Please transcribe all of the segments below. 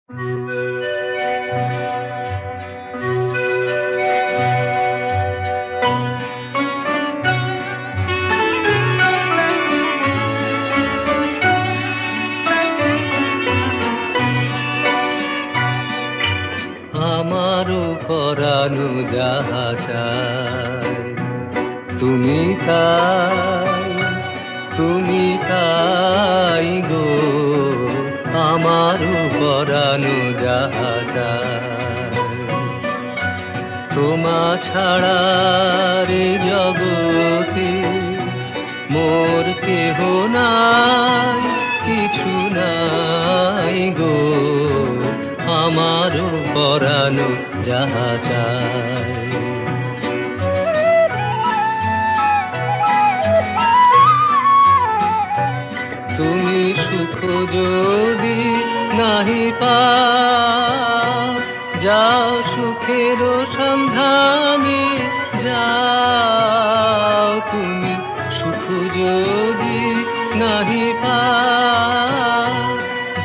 আমারও পরানো যাহা চায় তুমি তাই, তুমি তাই গো। আমারও পরানো যাহা চায় তোমা ছাড়া রে জগতে মোর কেহ নাই, কিছু নাই গো। আমারও পরানো যাহা চায় তুমি সুখ যদি নাহি পাও, যাও সুখের সন্ধানে যাও। তুমি সুখ যদি নাহি পাও,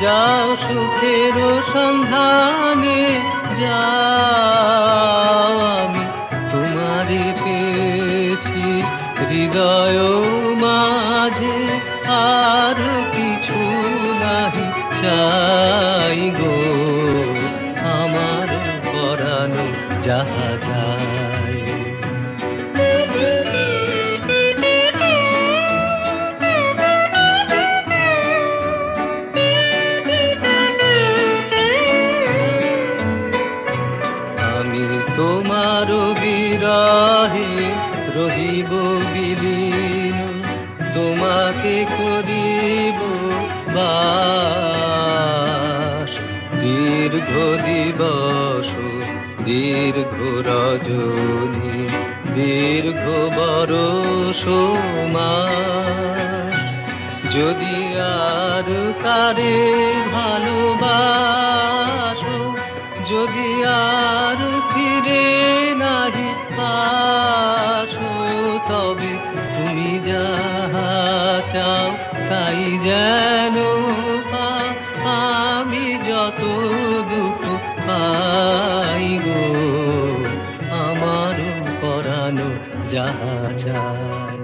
যাও সুখের সন্ধানে যাও। আমি তোমারে পেয়েছি হৃদয় মাঝে, আর কিছু নাহি চাই গো। আমার পরানো যাহা চায় আমি তোমার বিরহে রহিব বিলীন, তোমাকে করিব বাস। দীর্ঘ দিবস দীর্ঘ রজনী, দীর্ঘ বরষ মাস। যদি আর কারে ভালোবাসো, যদি আর ফিরে নাহি পাসো, তবে তুমি যাহা চাও তাই যেন পাও। আমি যত দুঃখ পাই গো, আমারও পরানো যাহা চায়।